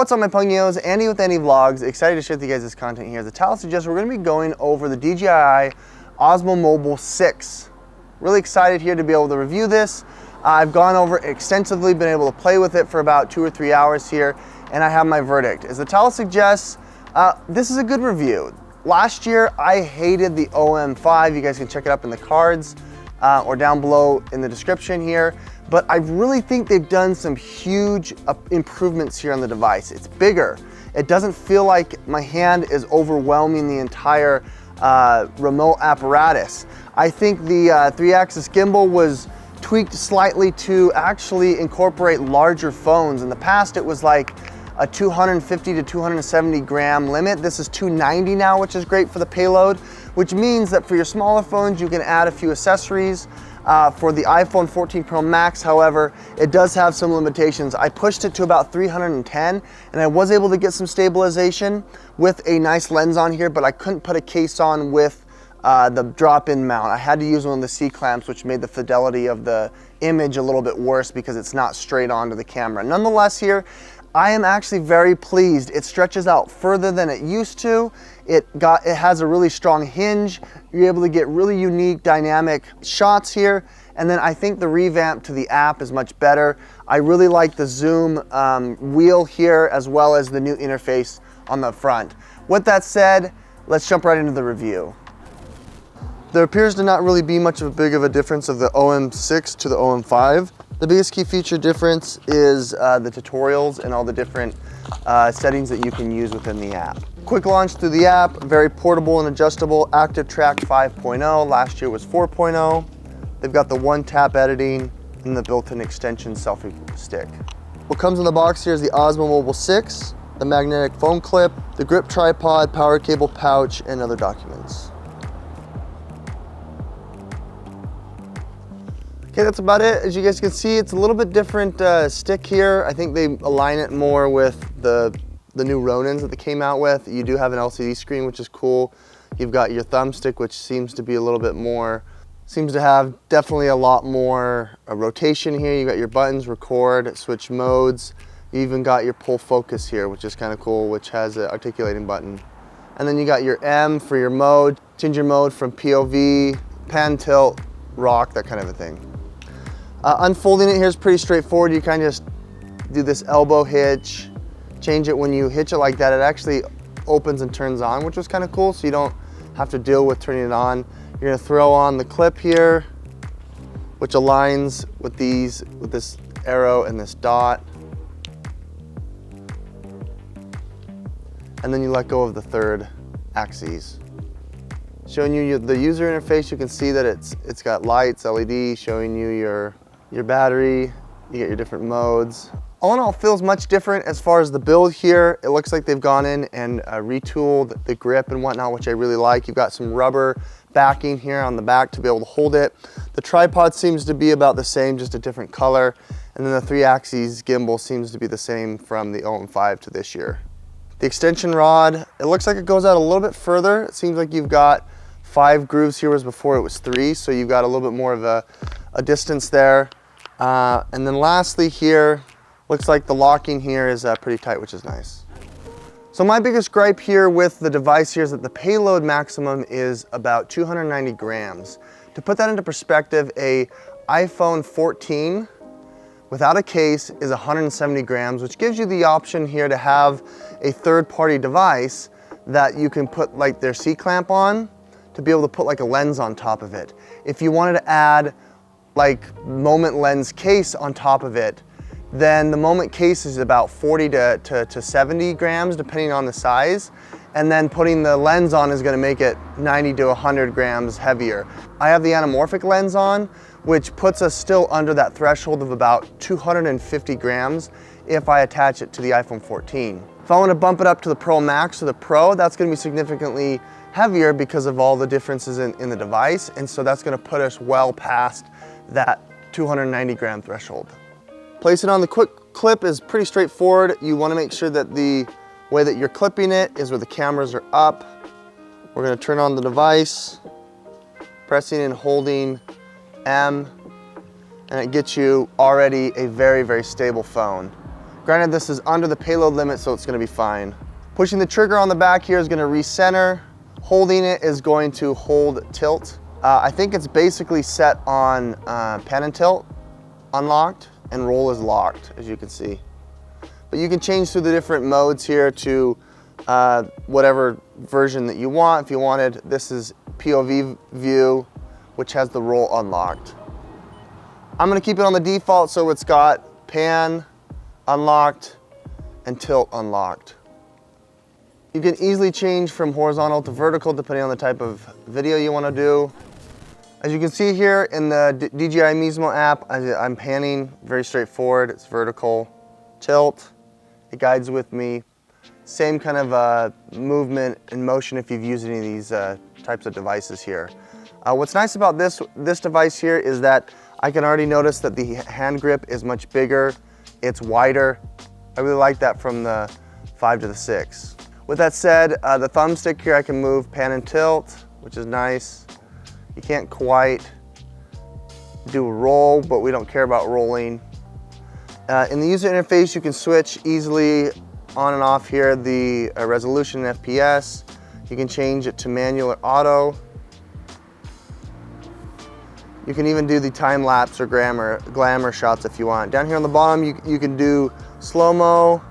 What's up, my Pungios? Andy with Andy Vlogs. Excited to share with you guys this content here. As the title suggests, we're going to be going over the DJI Osmo Mobile 6. Really excited here to be able to review this. I've gone over extensively, been able to play with it for about 2 or 3 hours here, and I have my verdict. As the title suggests, this is a good review. Last year, I hated the OM5. You guys can check it up in the cards or down below in the description here. But I really think they've done some huge improvements here on the device. It's bigger. It doesn't feel like my hand is overwhelming the entire remote apparatus. I think the 3-axis gimbal was tweaked slightly to actually incorporate larger phones. In the past, it was like a 250 to 270 gram limit. This is 290 now, which is great for the payload, which means that for your smaller phones, you can add a few accessories. For the iPhone 14 Pro Max, however, it does have some limitations. I pushed it to about 310, and I was able to get some stabilization with a nice lens on here, but I couldn't put a case on with the drop-in mount. I had to use one of the C-clamps, which made the fidelity of the image a little bit worse because it's not straight onto the camera. Nonetheless here, I am actually very pleased. It stretches out further than it used to. It has a really strong hinge. You're able to get really unique dynamic shots here. And then I think the revamp to the app is much better. I really like the zoom wheel here, as well as the new interface on the front. With that said, let's jump right into the review. There appears to not really be much of a big of a difference of the OM6 to the OM5. The biggest key feature difference is the tutorials and all the different settings that you can use within the app. Quick launch through the app, very portable and adjustable, Active Track 5.0, last year was 4.0. They've got the one-tap editing and the built-in extension selfie stick. What comes in the box here is the Osmo Mobile 6, the magnetic phone clip, the grip tripod, power cable pouch, and other documents. Okay, that's about it. As you guys can see, it's a little bit different stick here. I think they align it more with the new Ronins that they came out with. You do have an LCD screen, which is cool. You've got your thumbstick, which seems to be a little bit more, seems to have definitely a lot more rotation here. You got your buttons, record, switch modes. You even got your pull focus here, which is kind of cool, which has an articulating button. And then you got your M for your mode, change your mode from POV, pan, tilt, rock, that kind of a thing. Unfolding it here is pretty straightforward. You kind of just do this elbow hitch, change it. When you hitch it like that, it actually opens and turns on, which was kind of cool, so you don't have to deal with turning it on. You're gonna throw on the clip here, which aligns with this arrow and this dot. And then you let go of the third axis. Showing you the user interface, you can see that it's got lights, LED, showing you your battery, you get your different modes. All in all, it feels much different as far as the build here. It looks like they've gone in and retooled the grip and whatnot, which I really like. You've got some rubber backing here on the back to be able to hold it. The tripod seems to be about the same, just a different color. And then the 3-axis gimbal seems to be the same from the OM5 to this year. The extension rod, it looks like it goes out a little bit further. It seems like you've got 5 grooves here, whereas before it was 3. So you've got a little bit more of a distance there. And then lastly here, looks like the locking here is pretty tight, which is nice. So my biggest gripe here with the device here is that the payload maximum is about 290 grams. To put that into perspective, a iPhone 14 without a case is 170 grams, which gives you the option here to have a third-party device that you can put like their C-clamp on to be able to put like a lens on top of it. If you wanted to add like Moment lens case on top of it, then the Moment case is about 40 to 70 grams depending on the size, and then putting the lens on is going to make it 90 to 100 grams heavier. I have the anamorphic lens on, which puts us still under that threshold of about 250 grams if I attach it to the iPhone 14. If I want to bump it up to the Pro Max or the Pro, that's going to be significantly heavier because of all the differences in the device, and so that's going to put us well past that 290 gram threshold. Placing on the quick clip is pretty straightforward. You want to make sure that the way that you're clipping it is where the cameras are up. We're going to turn on the device, pressing and holding M, and it gets you already a very, very stable phone. Granted, this is under the payload limit, so it's gonna be fine. Pushing the trigger on the back here is gonna recenter. Holding it is going to hold tilt. I think it's basically set on pan and tilt, unlocked, and roll is locked, as you can see. But you can change through the different modes here to whatever version that you want. If you wanted, this is POV view, which has the roll unlocked. I'm gonna keep it on the default, so it's got pan unlocked and tilt unlocked. You can easily change from horizontal to vertical depending on the type of video you wanna do. As you can see here in the DJI Osmo app, I'm panning, very straightforward. It's vertical, tilt, it guides with me. Same kind of movement and motion if you've used any of these types of devices here. What's nice about this device here is that I can already notice that the hand grip is much bigger, it's wider. I really like that from the 5 to the 6. With that said, the thumbstick here I can move pan and tilt, which is nice. You can't quite do a roll, but we don't care about rolling. In the user interface, you can switch easily on and off here the resolution and FPS. You can change it to manual or auto. You can even do the time lapse or glamour shots if you want. Down here on the bottom, you can do slow-mo,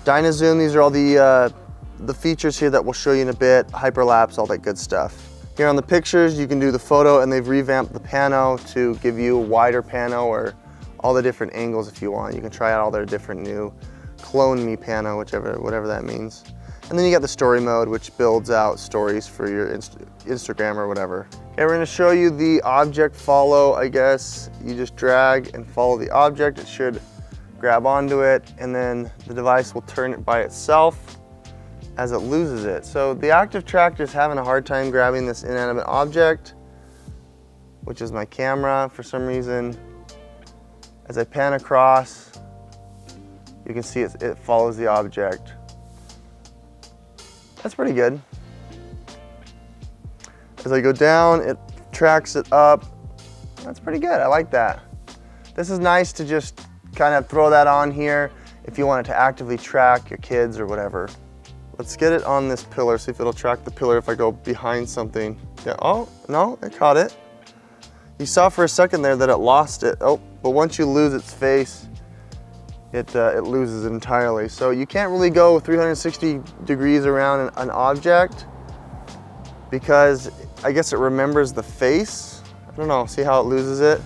dynazoom. These are all the features here that we'll show you in a bit, hyperlapse, all that good stuff. Here on the pictures, you can do the photo, and they've revamped the pano to give you a wider pano or all the different angles if you want. You can try out all their different new clone me pano, whatever that means. And then you got the story mode, which builds out stories for your Instagram or whatever. Okay, we're gonna show you the object follow, I guess. You just drag and follow the object. It should grab onto it, and then the device will turn it by itself as it loses it. So the active tractor is having a hard time grabbing this inanimate object, which is my camera for some reason. As I pan across, you can see it follows the object. That's pretty good. As I go down, it tracks it up. That's pretty good, I like that. This is nice to just kind of throw that on here if you want it to actively track your kids or whatever. Let's get it on this pillar, see if it'll track the pillar if I go behind something. Yeah, oh, no, it caught it. You saw for a second there that it lost it. Oh, but once you lose its face, it loses it entirely. So you can't really go 360 degrees around an object because I guess it remembers the face. I don't know, see how it loses it?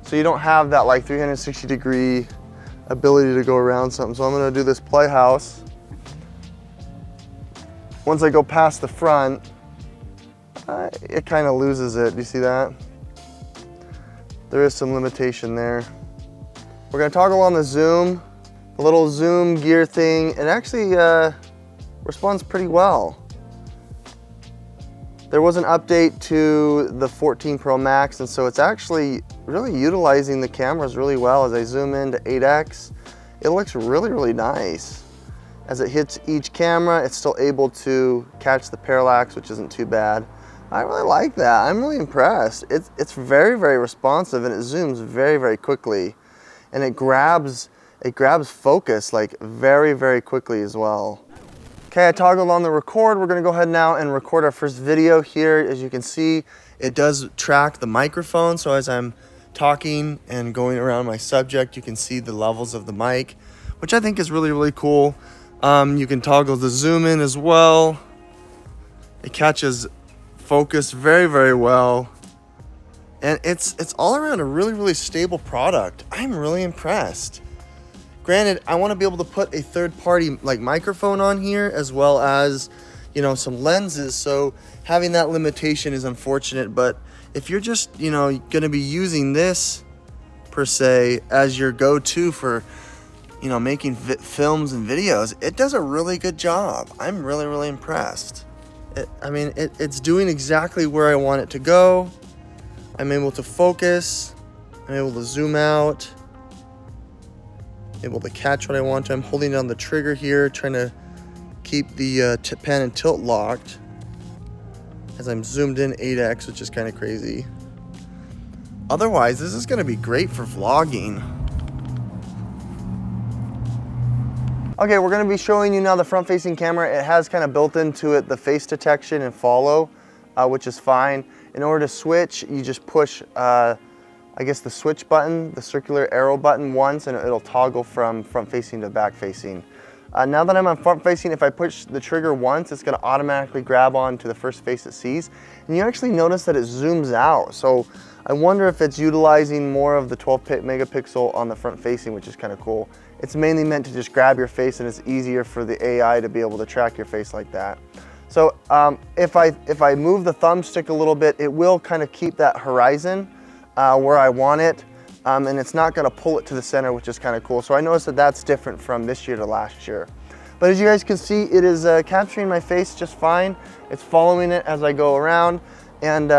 So you don't have that like 360 degree ability to go around something. So I'm gonna do this playhouse. Once I go past the front, it kind of loses it. Do you see that? There is some limitation there. We're gonna toggle on the zoom, the little zoom gear thing. It actually responds pretty well. There was an update to the 14 Pro Max, and so it's actually really utilizing the cameras really well. As I zoom into 8X, it looks really, really nice. As it hits each camera, it's still able to catch the parallax, which isn't too bad. I really like that. I'm really impressed. It's very, very responsive, and it zooms very, very quickly. And it grabs focus like very, very quickly as well. Okay, I toggled on the record. We're gonna go ahead now and record our first video here. As you can see, it does track the microphone. So as I'm talking and going around my subject, you can see the levels of the mic, which I think is really, really cool. You can toggle the zoom in as well. It catches focus very, very well. And it's all around a really, really stable product. I'm really impressed. Granted, I want to be able to put a third-party like microphone on here as well as, you know, some lenses. So having that limitation is unfortunate. But if you're just, you know, going to be using this per se as your go-to for, you know, making films and videos, it does a really good job. I'm really, really impressed. It's doing exactly where I want it to go. I'm able to focus. I'm able to zoom out. Able to catch what I want to. I'm holding down the trigger here, trying to keep the pan and tilt locked as I'm zoomed in 8X, which is kind of crazy. Otherwise, this is going to be great for vlogging. Okay, we're gonna be showing you now the front-facing camera. It has kind of built into it the face detection and follow, which is fine. In order to switch, you just push, I guess the switch button, the circular arrow button once, and it'll toggle from front-facing to back-facing. Now that I'm on front-facing, if I push the trigger once, it's gonna automatically grab on to the first face it sees. And you actually notice that it zooms out. So I wonder if it's utilizing more of the 12 megapixel on the front-facing, which is kind of cool. It's mainly meant to just grab your face, and it's easier for the AI to be able to track your face like that. So if I move the thumbstick a little bit, it will kind of keep that horizon where I want it. And it's not gonna pull it to the center, which is kind of cool. So I noticed that that's different from this year to last year. But as you guys can see, it is capturing my face just fine. It's following it as I go around, and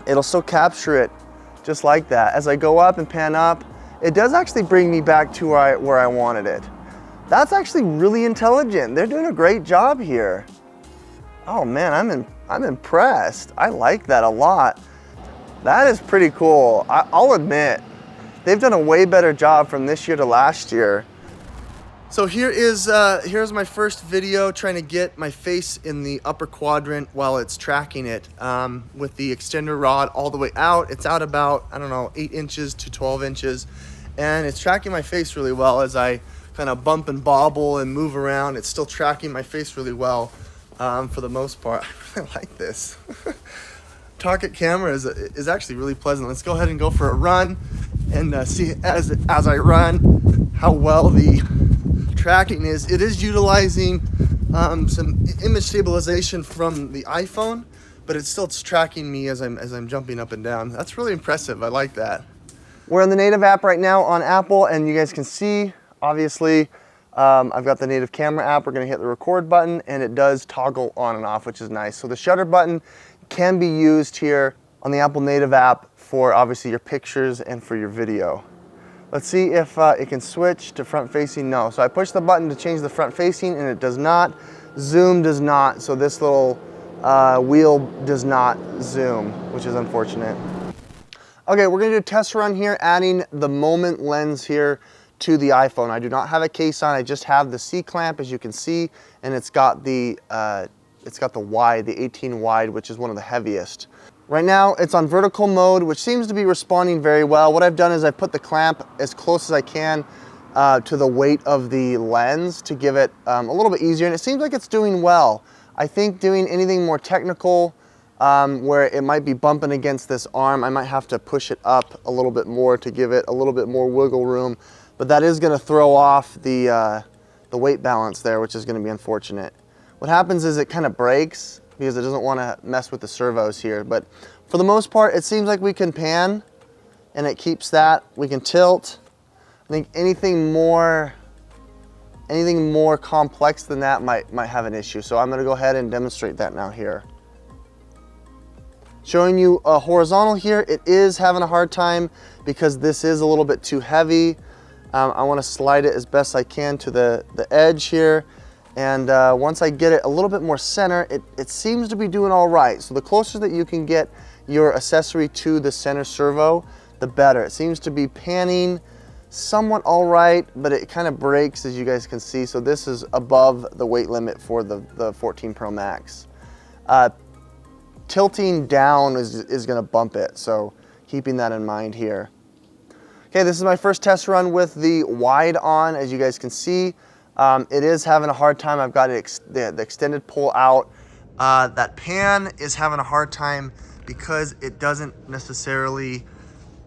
it'll still capture it just like that. As I go up and pan up, it does actually bring me back to where I wanted it. That's actually really intelligent. They're doing a great job here. Oh man, I'm impressed. I like that a lot. That is pretty cool. I'll admit, they've done a way better job from this year to last year. So here's my first video trying to get my face in the upper quadrant while it's tracking it with the extender rod all the way out. It's out about, I don't know, 8 inches to 12 inches. And it's tracking my face really well as I kind of bump and bobble and move around. It's still tracking my face really well for the most part. I really like this. Target camera is actually really pleasant. Let's go ahead and go for a run and see as I run how well the tracking is. It is utilizing some image stabilization from the iPhone, but it's still tracking me as I'm jumping up and down. That's really impressive. I like that. We're in the native app right now on Apple, and you guys can see, obviously, I've got the native camera app. We're gonna hit the record button, and it does toggle on and off, which is nice. So the shutter button can be used here on the Apple native app for obviously your pictures and for your video. Let's see if it can switch to front facing. No, so I push the button to change the front facing and it does not. Zoom does not, so this little wheel does not zoom, which is unfortunate. Okay, we're gonna do a test run here, adding the Moment lens here to the iPhone. I do not have a case on, I just have the C-clamp, as you can see, and it's got the wide, the 18 wide, which is one of the heaviest. Right now, it's on vertical mode, which seems to be responding very well. What I've done is I've put the clamp as close as I can to the weight of the lens to give it a little bit easier, and it seems like it's doing well. I think doing anything more technical, where it might be bumping against this arm, I might have to push it up a little bit more to give it a little bit more wiggle room, but that is gonna throw off the weight balance there, which is gonna be unfortunate. What happens is it kind of breaks because it doesn't want to mess with the servos here. But for the most part, it seems like we can pan and it keeps that. We can tilt. I think anything more complex than that might have an issue. So I'm going to go ahead and demonstrate that now here. Showing you a horizontal here, it is having a hard time because this is a little bit too heavy. I want to slide it as best I can to the edge here. And once I get it a little bit more center, it seems to be doing all right. So the closer that you can get your accessory to the center servo, the better. It seems to be panning somewhat all right, but it kind of breaks, as you guys can see. So this is above the weight limit for the 14 Pro Max. Tilting down is gonna bump it, so keeping that in mind here. Okay, this is my first test run with the wide on, as you guys can see. It is having a hard time. I've got the extended pull out. That pan is having a hard time because it doesn't necessarily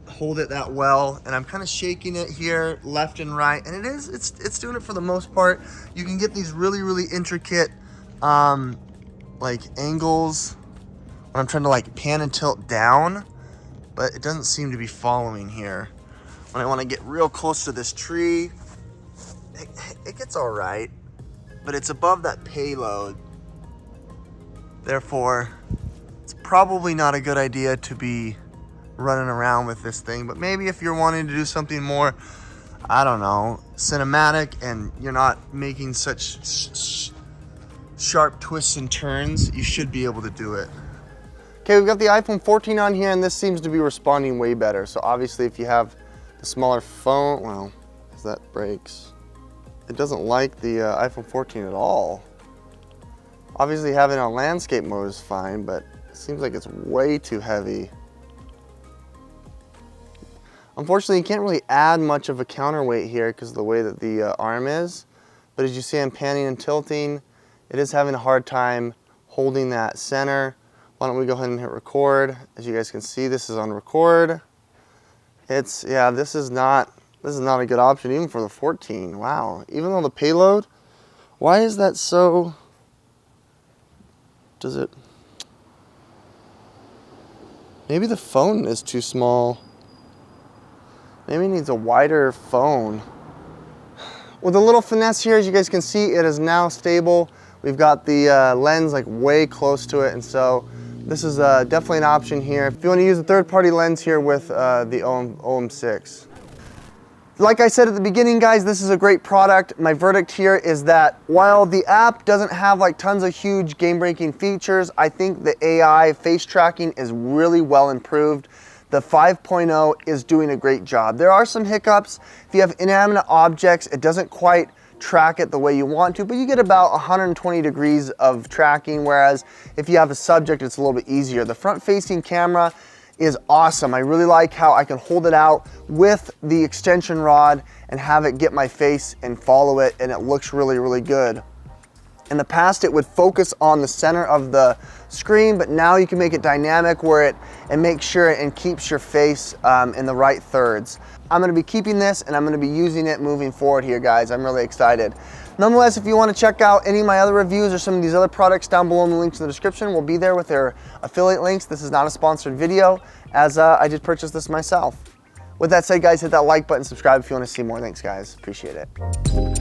hold it that well, and I'm kind of shaking it here left and right, and it's doing it for the most part. You can get these really intricate like angles when I'm trying to like pan and tilt down, but it doesn't seem to be following here. When I want to get real close to this tree, it gets all right, but it's above that payload. Therefore, it's probably not a good idea to be running around with this thing, but maybe if you're wanting to do something more, I don't know, cinematic, and you're not making such sharp twists and turns, you should be able to do it. Okay, we've got the iPhone 14 on here, and this seems to be responding way better. So obviously if you have the smaller phone, well, as that breaks, it doesn't like the iPhone 14 at all. Obviously having it on landscape mode is fine, but it seems like it's way too heavy. Unfortunately, you can't really add much of a counterweight here because of the way that the arm is. But as you see, I'm panning and tilting. It is having a hard time holding that center. Why don't we go ahead and hit record? As you guys can see, this is on record. Yeah, this is not a good option even for the 14. Wow, even though the payload, why is that so, maybe the phone is too small. Maybe it needs a wider phone. With a little finesse here, as you guys can see, it is now stable. We've got the lens like way close to it, and so this is definitely an option here if you want to use a third-party lens here with the OM6. Like I said at the beginning, guys, this is a great product. My verdict here is that while the app doesn't have like tons of huge game-breaking features, I think the AI face tracking is really well improved. The 5.0 is doing a great job. There are some hiccups. If you have inanimate objects, it doesn't quite track it the way you want to, but you get about 120 degrees of tracking, whereas if you have a subject, it's a little bit easier. The front-facing camera is awesome. I really like how I can hold it out with the extension rod and have it get my face and follow it, and it looks really, really good. In the past, it would focus on the center of the screen, but now you can make it dynamic where it makes sure and keeps your face in the right thirds. I'm gonna be keeping this and I'm gonna be using it moving forward here, guys. I'm really excited. Nonetheless, if you wanna check out any of my other reviews or some of these other products down below in the links in the description, we'll be there with their affiliate links. This is not a sponsored video, as I did purchase this myself. With that said, guys, hit that like button, subscribe if you wanna see more. Thanks, guys, appreciate it.